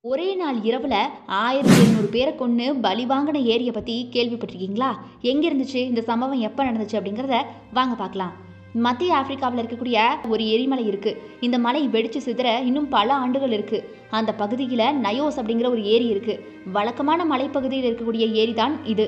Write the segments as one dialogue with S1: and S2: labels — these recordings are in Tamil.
S1: ஒரே நாள் இரவுல 1700 பேரை கொன்னு பலி வாங்கின ஏரியை பத்தி கேள்விப்பட்டிருக்கீங்களா? எங்க இருந்துச்சு இந்த சம்பவம், எப்ப நடந்துச்சு அப்படிங்கிறத வாங்க பார்க்கலாம். மத்திய ஆப்பிரிக்காவில் இருக்கக்கூடிய ஒரு எரிமலை இருக்கு. இந்த மலை வெடிச்சு சிதற இன்னும் பல ஆண்டுகள் இருக்கு. அந்த பகுதியில நயோஸ் அப்படிங்கிற ஒரு ஏரி இருக்கு. வழக்கமான மலைப்பகுதியில் இருக்கக்கூடிய ஏரி தான் இது.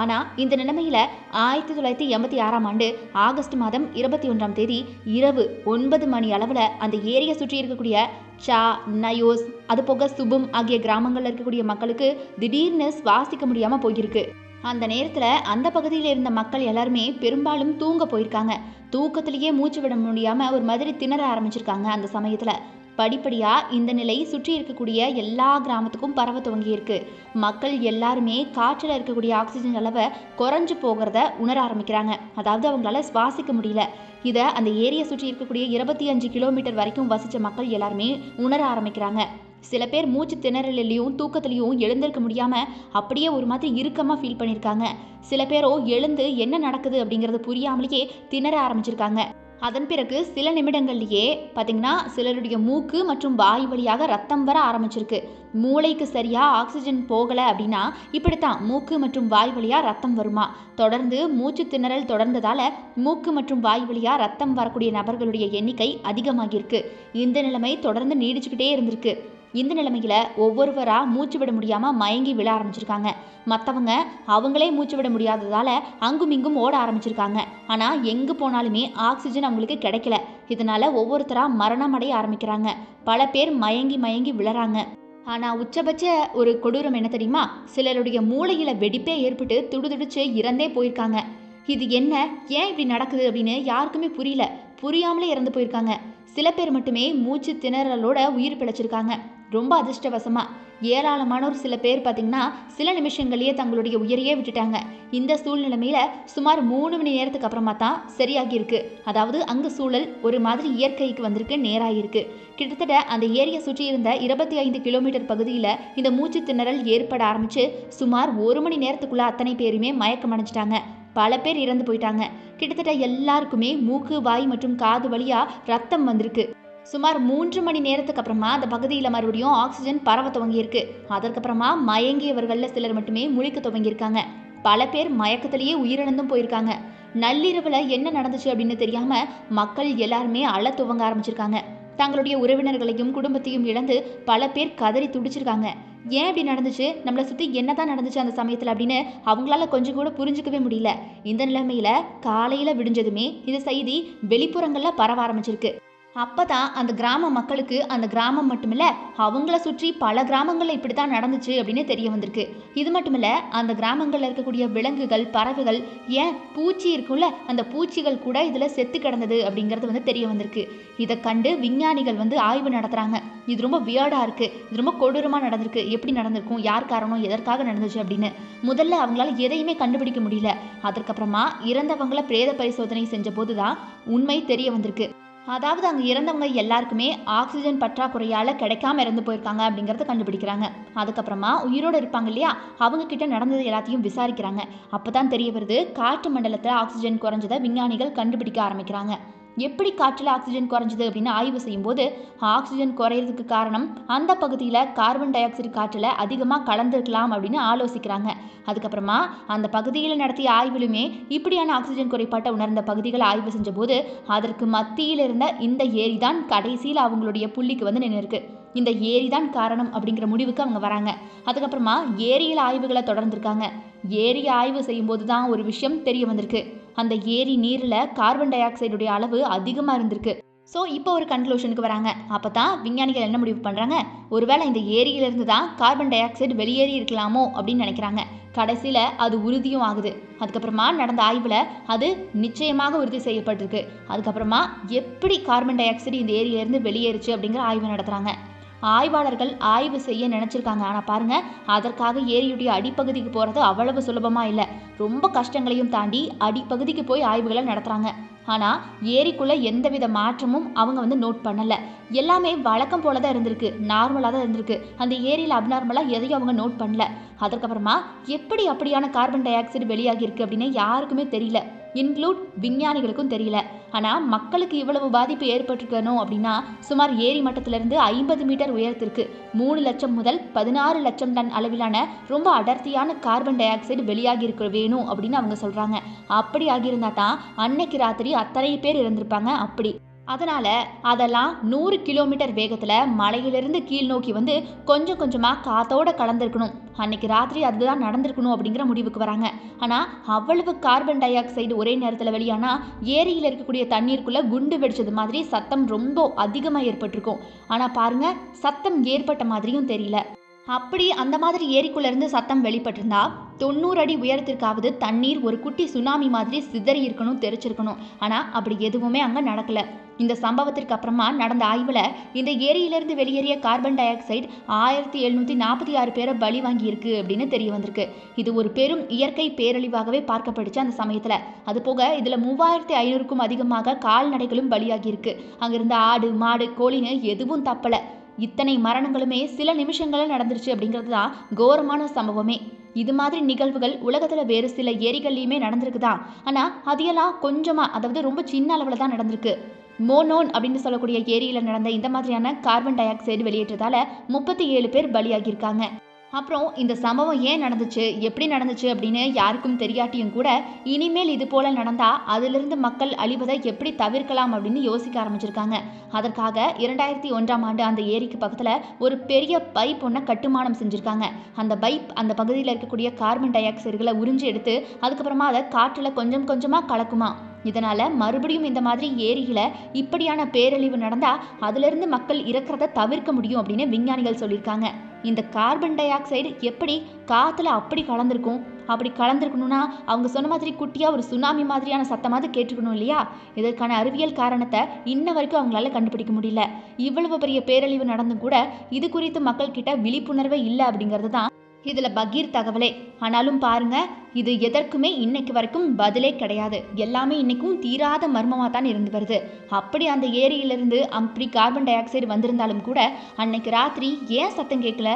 S1: ஆனா இந்த நிலைமையில 1986ஆம் ஆண்டு ஆகஸ்ட் மாதம் 21ஆம் தேதி இரவு 9 மணி அளவுல அந்த ஏரியை சுற்றி இருக்கக்கூடிய சா, நயோஸ், அது போக சுபும் ஆகிய கிராமங்கள்ல இருக்கக்கூடிய மக்களுக்கு திடீர்னு சுவாசிக்க முடியாம போயிருக்கு. அந்த நேரத்துல அந்த பகுதியில் இருந்த மக்கள் எல்லாருமே பெரும்பாலும் தூங்க போயிருக்காங்க. தூக்கத்திலேயே மூச்சு விட முடியாம ஒரு மாதிரி திணற ஆரம்பிச்சிருக்காங்க. அந்த சமயத்துல படிப்படியா இந்த நிலை சுற்றி இருக்கக்கூடிய எல்லா கிராமத்துக்கும் பரவ துவங்கி இருக்கு. மக்கள் எல்லாருமே காற்றுல இருக்கக்கூடிய ஆக்சிஜன் அளவை குறைஞ்சு போகிறத உணர ஆரம்பிக்கிறாங்க. அதாவது அவங்களால சுவாசிக்க முடியல. இதை அந்த ஏரியை சுற்றி இருக்கக்கூடிய 25 கிலோமீட்டர் வரைக்கும் வசிச்ச மக்கள் எல்லாருமே உணர ஆரம்பிக்கிறாங்க. சில பேர் மூச்சு திணறலையும் தூக்கத்திலையும் எழுந்திருக்க முடியாம அப்படியே ஒரு மாதிரி இறுக்கமா ஃபீல் பண்ணியிருக்காங்க. சில பேரோ எழுந்து என்ன நடக்குது அப்படிங்கிறது புரியாமலேயே திணற ஆரம்பிச்சிருக்காங்க. அதன் பிறகு சில நிமிடங்கள்லயே பார்த்தீங்கன்னா சிலருடைய மூக்கு மற்றும் வாய் வழியாக ரத்தம் வர ஆரம்பிச்சிருக்கு. மூளைக்கு சரியா ஆக்சிஜன் போகலை அப்படின்னா இப்படித்தான் மூக்கு மற்றும் வாய் வழியா ரத்தம் வருமா. தொடர்ந்து மூச்சு திணறல் தொடர்ந்ததால மூக்கு மற்றும் வாய் வழியா ரத்தம் வரக்கூடிய நபர்களுடைய எண்ணிக்கை அதிகமாகியிருக்கு. இந்த நிலைமை தொடர்ந்து நீடிச்சுக்கிட்டே இருந்திருக்கு. இந்த நிலைமையில ஒவ்வொருவரா மூச்சு விட முடியாம மயங்கி விழ ஆரம்பிச்சிருக்காங்க. மற்றவங்க அவங்களே மூச்சு விட முடியாததால அங்கும் இங்கும் ஓட ஆரம்பிச்சிருக்காங்க. ஆனா எங்க போனாலுமே ஆக்சிஜன் அவங்களுக்கு கிடைக்கல. இதனால ஒவ்வொருத்தரா மரணம் அடைய ஆரம்பிக்கிறாங்க. பல பேர் மயங்கி மயங்கி விழறாங்க. ஆனா உச்சபட்ச ஒரு கொடூரம் என்ன தெரியுமா? சிலருடைய மூளையில வெடிப்பே ஏற்பட்டு துடிதுடிச்சு இறந்தே போயிருக்காங்க. இது என்ன, ஏன் இப்படி நடக்குது அப்படின்னு யாருக்குமே புரியல. புரியாமலே இறந்து போயிருக்காங்க. சில பேர் மட்டுமே மூச்சு திணறலோட உயிர் பிழைச்சிருக்காங்க. ரொம்ப அதிர்ஷ்டவசமா ஏராளமானோர் சில பேர் பார்த்தீங்கன்னா சில நிமிஷங்களையே தங்களுடைய உயிரையே விட்டுட்டாங்க. இந்த சூழ்நிலைமையில சுமார் 3 மணி நேரத்துக்கு அப்புறமா தான் சரியாகி இருக்கு. அதாவது அங்கு சூழல் ஒரு மாதிரி இயற்கைக்கு வந்திருக்கு, நேராகிருக்கு. கிட்டத்தட்ட அந்த ஏரியை சுற்றி இருந்த 25 கிலோமீட்டர் பகுதியில் இந்த மூச்சு திணறல் ஏற்பட ஆரம்பிச்சு சுமார் 1 மணி நேரத்துக்குள்ள அத்தனை பேருமே மயக்கம் அடைஞ்சிட்டாங்க. பல பேர் இறந்து போயிட்டாங்க. கிட்டத்தட்ட எல்லாருக்குமே மூக்கு, வாய் மற்றும் காது வழியா ரத்தம் வந்திருக்கு. சுமார் 3 மணி நேரத்துக்கு அப்புறமா அந்த பகுதியில் மறுபடியும் ஆக்சிஜன் பரவ துவங்கியிருக்கு. அதற்கப்புறமா மயங்கியவர்களில் சிலர் மட்டுமே முழிக்க துவங்கியிருக்காங்க. பல பேர் மயக்கத்திலேயே உயிரிழந்தும் போயிருக்காங்க. நள்ளிரவுல என்ன நடந்துச்சு அப்படின்னு தெரியாம மக்கள் எல்லாருமே அழ துவங்க ஆரம்பிச்சிருக்காங்க. தங்களுடைய உறவினர்களையும் குடும்பத்தையும் இழந்து பல பேர் கதறி துடிச்சிருக்காங்க. ஏன் இப்படி நடந்துச்சு, நம்மளை சுற்றி என்னதான் நடந்துச்சு அந்த சமயத்தில் அப்படின்னு அவங்களால கொஞ்சம் கூட புரிஞ்சுக்கவே முடியல. இந்த நிலைமையில காலையில் விடிஞ்சதுமே இந்த செய்தி வெளிப்புறங்களில் பரவ ஆரம்பிச்சிருக்கு. அப்பதான் அந்த கிராம மக்களுக்கு அந்த கிராமம் மட்டுமில்ல, அவங்கள சுற்றி பல கிராமங்கள்ல இப்படித்தான் நடந்துச்சு அப்படின்னு தெரிய வந்திருக்கு. இது மட்டுமில்ல, அந்த கிராமங்கள்ல இருக்கக்கூடிய விலங்குகள், பறவைகள், ஏன் பூச்சி இருக்கும்ல, அந்த பூச்சிகள் கூட இதுல செத்து கிடந்தது அப்படிங்கிறது தெரிய வந்திருக்கு. இதை கண்டு விஞ்ஞானிகள் ஆய்வு நடத்துறாங்க. இது ரொம்ப வியர்டா இருக்கு, இது ரொம்ப கொடூரமா நடந்திருக்கு, எப்படி நடந்திருக்கும், யார் காரணம், எதற்காக நடந்துச்சு அப்படின்னு முதல்ல அவங்களால எதையுமே கண்டுபிடிக்க முடியல. அதற்கப்புறமா இறந்தவங்கள பிரேத பரிசோதனை செஞ்ச போதுதான் உண்மை தெரிய வந்திருக்கு. அதாவது அங்கே இறந்தவங்க எல்லாருக்குமே ஆக்சிஜன் பற்றாக்குறையால் கிடைக்காம இறந்து போயிருக்காங்க அப்படிங்கிறத கண்டுபிடிக்கிறாங்க. அதுக்கப்புறமா உயிரோடு இருப்பாங்க இல்லையா, அவங்க கிட்ட நடந்தது எல்லாத்தையும் விசாரிக்கிறாங்க. அப்போ தான் தெரிய வருது, காற்று மண்டலத்தில் ஆக்சிஜன் குறைஞ்சதை விஞ்ஞானிகள் கண்டுபிடிக்க ஆரம்பிக்கிறாங்க. எப்படி காற்றில் ஆக்சிஜன் குறைஞ்சது அப்படின்னு ஆய்வு செய்யும்போது ஆக்சிஜன் குறையிறதுக்கு காரணம் அந்த பகுதியில் கார்பன் டை ஆக்சைடு காற்றில் அதிகமாக கலந்துருக்கலாம் அப்படின்னு ஆலோசிக்கிறாங்க. அதுக்கப்புறமா அந்த பகுதியில் நடத்திய ஆய்விலுமே இப்படியான ஆக்சிஜன் குறைபாட்டை உணர்ந்த பகுதிகளை ஆய்வு செஞ்ச போது அதற்கு மத்தியில் இருந்த இந்த ஏரி தான் கடைசியில் அவங்களுடைய புள்ளிக்கு நின்று இருக்கு. இந்த ஏரி தான் காரணம் அப்படிங்கிற முடிவுக்கு அவங்க வராங்க. அதுக்கப்புறமா ஏரியில் ஆய்வுகளை தொடர்ந்துருக்காங்க. ஏரி ஆய்வு செய்யும் போது தான் ஒரு விஷயம் தெரிய வந்திருக்கு. அந்த ஏரி நீரில் கார்பன் டை ஆக்சைடுடைய அளவு அதிகமாக இருந்திருக்கு. ஸோ இப்போ ஒரு கன்க்ளூஷனுக்கு வராங்க. அப்போ தான் விஞ்ஞானிகள் என்ன முடிவு பண்ணுறாங்க, ஒருவேளை இந்த ஏரியிலிருந்து தான் கார்பன் டை ஆக்சைடு வெளியேறி இருக்கலாமோ அப்படின்னு நினைக்கிறாங்க. கடைசியில் அது உறுதியும் ஆகுது. அதுக்கப்புறமா நடந்த ஆய்வில் அது நிச்சயமாக உறுதி செய்யப்பட்டிருக்கு. அதுக்கப்புறமா எப்படி கார்பன் டை ஆக்சைடு இந்த ஏரியிலேருந்து வெளியேறுச்சு அப்படிங்கிற ஆய்வு நடத்துகிறாங்க. ஆய்வாளர்கள் ஆய்வு செய்ய நினச்சிருக்காங்க. ஆனால் பாருங்கள், அதற்காக ஏரியுடைய அடிப்பகுதிக்கு போகிறது அவ்வளவு சுலபமாக இல்லை. ரொம்ப கஷ்டங்களையும் தாண்டி அடிப்பகுதிக்கு போய் ஆய்வுகளை நடத்துகிறாங்க. ஆனால் ஏரிக்குள்ளே எந்தவித மாற்றமும் அவங்க நோட் பண்ணலை. எல்லாமே வழக்கம் போல தான் இருந்திருக்கு, நார்மலாக தான் இருந்திருக்கு. அந்த ஏரியில் அப்நார்மலாக எதையும் அவங்க நோட் பண்ணல. அதற்கப்புறமா எப்படி அப்படியான கார்பன் டை ஆக்சைடு வெளியாகியிருக்கு அப்படின்னு யாருக்குமே தெரியல. இன்க்ளூட் விஞ்ஞானிகளுக்கும் தெரியல. ஆனால் மக்களுக்கு இவ்வளவு பாதிப்பு ஏற்பட்டிருக்கணும் அப்படின்னா சுமார் ஏரி மட்டத்திலிருந்து 50 மீட்டர் உயரத்திற்கு 3 லட்சம் முதல் 16 லட்சம் டன் அளவிலான ரொம்ப அடர்த்தியான கார்பன் டை ஆக்சைடு வெளியாகி இருக்க வேணும் அப்படின்னு அவங்க சொல்றாங்க. அப்படி ஆகியிருந்தா தான் அன்னைக்கு ராத்திரி அத்தனை பேர் இறந்திருப்பாங்க. அப்படி அதனால அதெல்லாம் 100 கிலோமீட்டர் வேகத்துல மலையிலிருந்து கீழ் நோக்கி வந்து கொஞ்சம் கொஞ்சமா காத்தோட கலந்துருக்கணும். அன்னைக்கு ராத்திரி அதுதான் நடந்திருக்கணும் அப்படிங்கிற முடிவுக்கு வராங்க. ஆனா அவ்வளவு கார்பன் டை ஆக்சைடு ஒரே நேரத்துல வெளியானா ஏரியில் இருக்கக்கூடிய தண்ணீருக்குள்ள குண்டு வெடிச்சது மாதிரி சத்தம் ரொம்ப அதிகமா ஏற்பட்டிருக்கும். ஆனா பாருங்க, சத்தம் ஏற்பட்ட மாதிரியும் தெரியல. அப்படி அந்த மாதிரி ஏரிக்குள்ள இருந்து சத்தம் வெளிப்பட்டிருந்தா 90 அடி உயரத்திற்காவது தண்ணீர் ஒரு குட்டி சுனாமி மாதிரி சிதறி இருக்கணும், தெரிச்சிருக்கணும். ஆனா அப்படி எதுவுமே அங்க நடக்கல. இந்த சம்பவத்திற்கு அப்புறமா நடந்த ஆய்வுல இந்த ஏரியிலிருந்து வெளியேறிய கார்பன் டை ஆக்சைடு 1746 பேரை பலி வாங்கி இருக்கு அப்படின்னு தெரிய வந்திருக்கு. இது ஒரு பெரும் இயற்கை பேரழிவாகவே பார்க்கப்படுச்சு அந்த சமயத்துல. அது போக இதுல 3500க்கும் அதிகமாக கால்நடைகளும் பலியாகி இருக்கு. அங்கிருந்த ஆடு, மாடு, கோழின்னு எதுவும் தப்பல. இத்தனை மரணங்களுமே சில நிமிஷங்களில் நடந்துருச்சு அப்படிங்கிறது தான் கோரமான சம்பவமே. இது மாதிரி நிகழ்வுகள் உலகத்துல வேறு சில ஏரிகள்லையுமே நடந்திருக்குதான். ஆனா அதையெல்லாம் கொஞ்சமா, அதாவது ரொம்ப சின்ன அளவுல தான் நடந்திருக்கு. மோனோன் அப்படின்னு சொல்லக்கூடிய ஏரியில நடந்த இந்த மாதிரியான கார்பன் டை ஆக்சைடு வெளியேற்றதால 37 பேர் பலியாகியிருக்காங்க. அப்புறம் இந்த சம்பவம் ஏன் நடந்துச்சு, எப்படி நடந்துச்சு அப்படின்னு யாருக்கும் தெரியாட்டியும் கூட இனிமேல் இது போல நடந்தா அதிலிருந்து மக்கள் அழிவதை எப்படி தவிர்க்கலாம் அப்படின்னு யோசிக்க ஆரம்பிச்சிருக்காங்க. அதற்காக 2001ஆம் ஆண்டு அந்த ஏரிக்கு பக்கத்துல ஒரு பெரிய பைப் ஒன்றை கட்டுமானம் செஞ்சிருக்காங்க. அந்த பைப் அந்த பகுதியில் இருக்கக்கூடிய கார்பன் டை ஆக்சைடுகளை உறிஞ்சி எடுத்து அதுக்கப்புறமா அதை காற்றுல கொஞ்சம் கொஞ்சமா கலக்குமா. இதனால மறுபடியும் இந்த மாதிரி ஏரியில இப்படியான பேரழிவு நடந்தா அதிலிருந்து மக்கள் இறக்கிறத தவிர்க்க முடியும் அப்படின்னு விஞ்ஞானிகள் சொல்லியிருக்காங்க. இந்த கார்பன் டை ஆக்சைடு எப்படி காத்துல அப்படி கலந்திருக்கும்? அப்படி கலந்துருக்கணும்னா அவங்க சொன்ன மாதிரி குட்டியா ஒரு சுனாமி மாதிரியான சத்தமாவது கேட்டுக்கணும் இல்லையா? இதற்கான அறிவியல் காரணத்தை இன்ன வரைக்கும் அவங்களால கண்டுபிடிக்க முடியல. இவ்வளவு பெரிய பேரழிவு நடந்தும் கூட இது குறித்து மக்கள் கிட்ட விழிப்புணர்வே இல்லை அப்படிங்கிறது தான் இதுல பகீர் தகவலே. ஆனாலும் பாருங்க, இது எதற்குமே இன்னைக்கு வரைக்கும் பதிலே கிடையாது. எல்லாமே இன்னைக்கும் தீராத மர்மமாக தான் இருந்து வருது. அப்படி அந்த ஏரியிலிருந்து அப்படி கார்பன் டை ஆக்சைடு வந்திருந்தாலும் கூட அன்னைக்கு ராத்திரி ஏன் சத்தம் கேட்கல?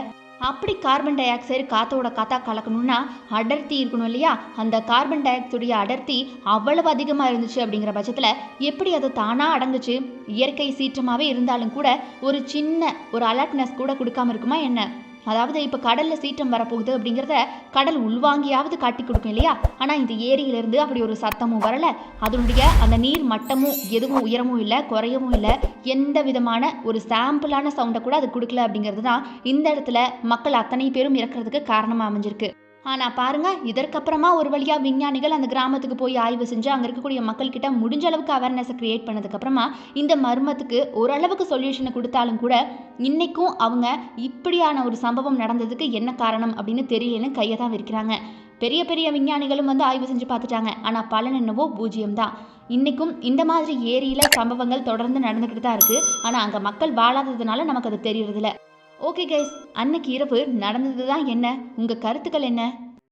S1: அப்படி கார்பன் டை ஆக்சைடு காத்தோட காத்தா கலக்கணும்னா அடர்த்தி இருக்கணும் இல்லையா? அந்த கார்பன் டை ஆக்சைடுடைய அடர்த்தி அவ்வளவு அதிகமாக இருந்துச்சு அப்படிங்கிற பட்சத்தில் எப்படி அது தானாக அடங்குச்சு? இயற்கை சீற்றமாகவே இருந்தாலும் கூட ஒரு சின்ன ஒரு அலர்ட்னஸ் கூட கொடுக்காம இருக்குமா என்ன? அதாவது இப்போ கடலில் சீற்றம் வரப்போகுது அப்படிங்கிறத கடல் உள்வாங்கியாவது காட்டி கொடுக்கும் இல்லையா? ஆனால் இந்த ஏரியிலிருந்து அப்படி ஒரு சத்தமும் வரலை. அதனுடைய அந்த நீர் மட்டமும் எதுவும் உயரமும் இல்லை, குறையவும் இல்லை. எந்த விதமான ஒரு சாம்பிளான சவுண்டை கூட அது கொடுக்கல அப்படிங்கிறது தான் இந்த இடத்துல மக்கள் அத்தனை பேரும் இறக்கிறதுக்கு காரணமாக அமைஞ்சிருக்கு. ஆனால் பாருங்க, இதற்கப்புறமா ஒரு வழியாக விஞ்ஞானிகள் அந்த கிராமத்துக்கு போய் ஆய்வு செஞ்சு அங்கே இருக்கக்கூடிய மக்கள்கிட்ட முடிஞ்ச அளவுக்கு அவேர்னஸை கிரியேட் பண்ணதுக்கப்புறமா இந்த மர்மத்துக்கு ஓரளவுக்கு சொல்யூஷனை கொடுத்தாலும் கூட இன்னைக்கும் அவங்க இப்படியான ஒரு சம்பவம் நடந்ததுக்கு என்ன காரணம் அப்படின்னு தெரியலன்னு கையை தான் விரிக்கிறாங்க. பெரிய பெரிய விஞ்ஞானிகளும் வந்து ஆய்வு செஞ்சு பார்த்துட்டாங்க. ஆனால் பலன் என்னவோ 0 தான். இன்றைக்கும் இந்த மாதிரி ஏரியில் சம்பவங்கள் தொடர்ந்து நடந்துக்கிட்டு தான் இருக்குது. ஆனால் அங்கே மக்கள் வாழாததுனால நமக்கு அது தெரியறதில்ல. ஓகே கைஸ், அன்னைக்கு இரவு நடந்தது தான் என்ன? உங்கள் கருத்துக்கள் என்ன?